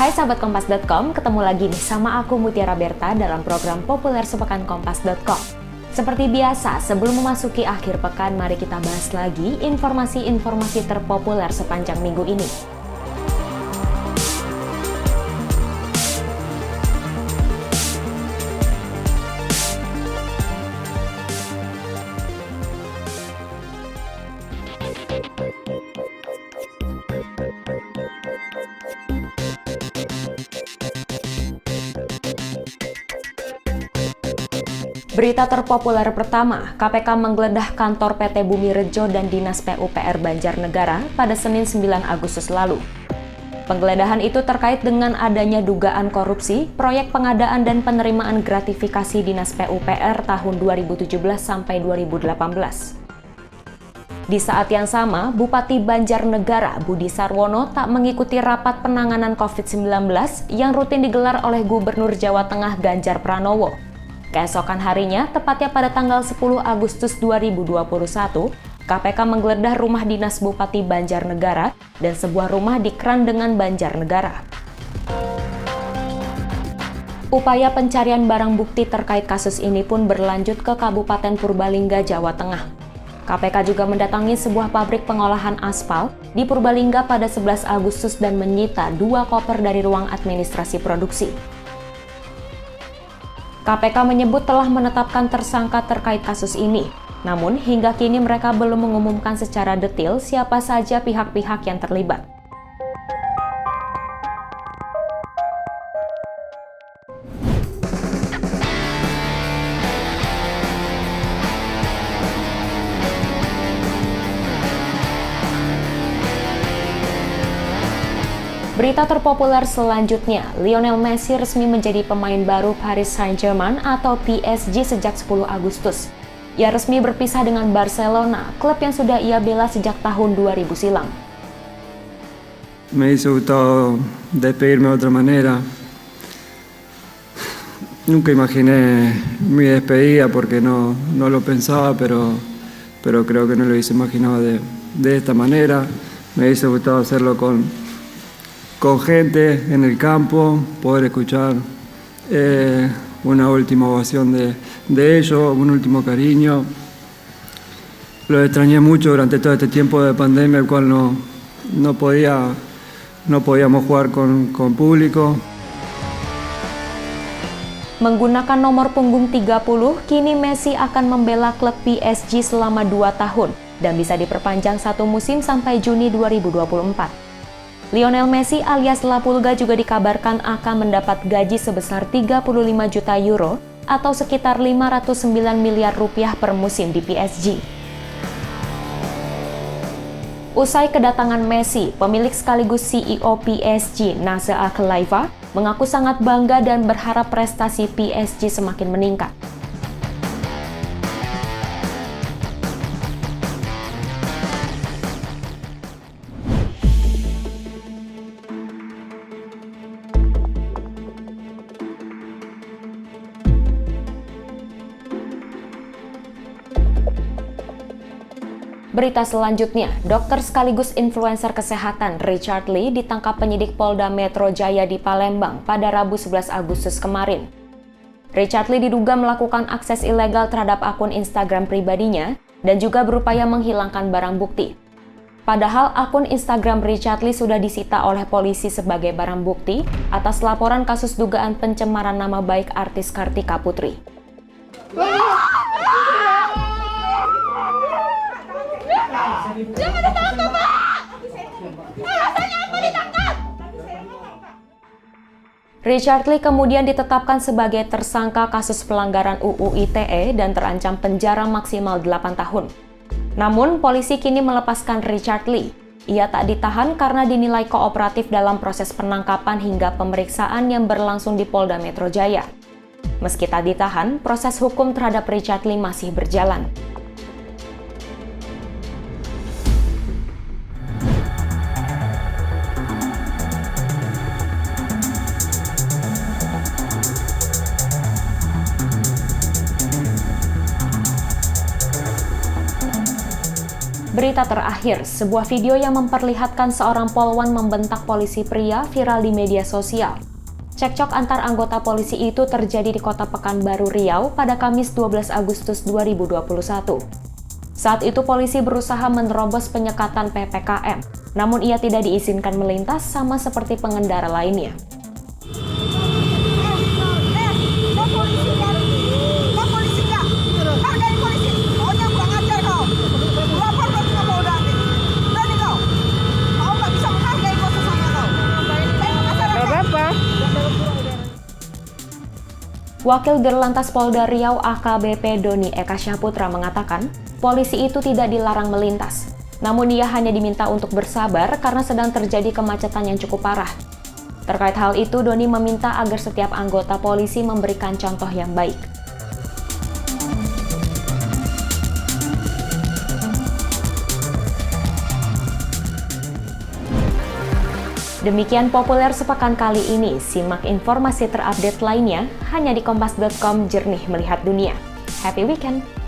Hai sahabat Kompas.com, ketemu lagi nih sama aku Mutiara Berta dalam program populer sepekan Kompas.com. Seperti biasa, sebelum memasuki akhir pekan, mari kita bahas lagi informasi-informasi terpopuler sepanjang minggu ini. Berita terpopuler pertama, KPK menggeledah kantor PT Bumi Rejo dan Dinas PUPR Banjarnegara pada Senin 9 Agustus lalu. Penggeledahan itu terkait dengan adanya dugaan korupsi, proyek pengadaan dan penerimaan gratifikasi Dinas PUPR tahun 2017 sampai 2018. Di saat yang sama, Bupati Banjarnegara Budi Sarwono tak mengikuti rapat penanganan COVID-19 yang rutin digelar oleh Gubernur Jawa Tengah Ganjar Pranowo. Keesokan harinya, tepatnya pada tanggal 10 Agustus 2021, KPK menggeledah rumah dinas Bupati Banjarnegara dan sebuah rumah di Krandengan Banjarnegara. Upaya pencarian barang bukti terkait kasus ini pun berlanjut ke Kabupaten Purbalingga, Jawa Tengah. KPK juga mendatangi sebuah pabrik pengolahan aspal di Purbalingga pada 11 Agustus dan menyita 2 koper dari ruang administrasi produksi. KPK menyebut telah menetapkan tersangka terkait kasus ini. Namun, hingga kini mereka belum mengumumkan secara detail siapa saja pihak-pihak yang terlibat. Berita terpopuler selanjutnya, Lionel Messi resmi menjadi pemain baru Paris Saint-Germain atau PSG sejak 10 Agustus. Ia resmi berpisah dengan Barcelona, klub yang sudah ia bela sejak tahun 2000 silam. Me hubiese gustado despedirme de otra manera. Nunca imaginé mi despedida porque no lo pensaba, pero creo que no lo hubiese imaginado de esta manera. Me hubiese gustado hacerlo con gente en el campo, poder escuchar una última ovación de ellos, un último cariño. Lo extrañé mucho durante todo este tiempo de pandemia, el cual no podíamos jugar con público. Menggunakan nomor punggung 30, kini Messi akan membela klub PSG selama 2 tahun dan bisa diperpanjang 1 musim sampai Juni 2024. Lionel Messi alias La Pulga juga dikabarkan akan mendapat gaji sebesar 35 juta euro atau sekitar 509 miliar rupiah per musim di PSG. Usai kedatangan Messi, pemilik sekaligus CEO PSG, Nasser Al-Khelaifi, mengaku sangat bangga dan berharap prestasi PSG semakin meningkat. Berita selanjutnya, dokter sekaligus influencer kesehatan Richard Lee ditangkap penyidik Polda Metro Jaya di Palembang pada Rabu 11 Agustus kemarin. Richard Lee diduga melakukan akses ilegal terhadap akun Instagram pribadinya dan juga berupaya menghilangkan barang bukti. Padahal akun Instagram Richard Lee sudah disita oleh polisi sebagai barang bukti atas laporan kasus dugaan pencemaran nama baik artis Kartika Putri. Jangan ditangkap, Pak! Alasannya apa ditangkap? Richard Lee kemudian ditetapkan sebagai tersangka kasus pelanggaran UU ITE dan terancam penjara maksimal 8 tahun. Namun, polisi kini melepaskan Richard Lee. Ia tak ditahan karena dinilai kooperatif dalam proses penangkapan hingga pemeriksaan yang berlangsung di Polda Metro Jaya. Meski tak ditahan, proses hukum terhadap Richard Lee masih berjalan. Berita berita terakhir, sebuah video yang memperlihatkan seorang polwan membentak polisi pria viral di media sosial. Cekcok antar anggota polisi itu terjadi di Kota Pekanbaru, Riau pada Kamis 12 Agustus 2021. Saat itu polisi berusaha menerobos penyekatan PPKM, namun ia tidak diizinkan melintas sama seperti pengendara lainnya. Wakil Dirlantas Polda Riau AKBP Doni Eka Syaputra mengatakan, polisi itu tidak dilarang melintas. Namun ia hanya diminta untuk bersabar karena sedang terjadi kemacetan yang cukup parah. Terkait hal itu, Doni meminta agar setiap anggota polisi memberikan contoh yang baik. Demikian Populer sepekan kali ini. Simak informasi terupdate lainnya hanya di kompas.com, jernih melihat dunia. Happy weekend!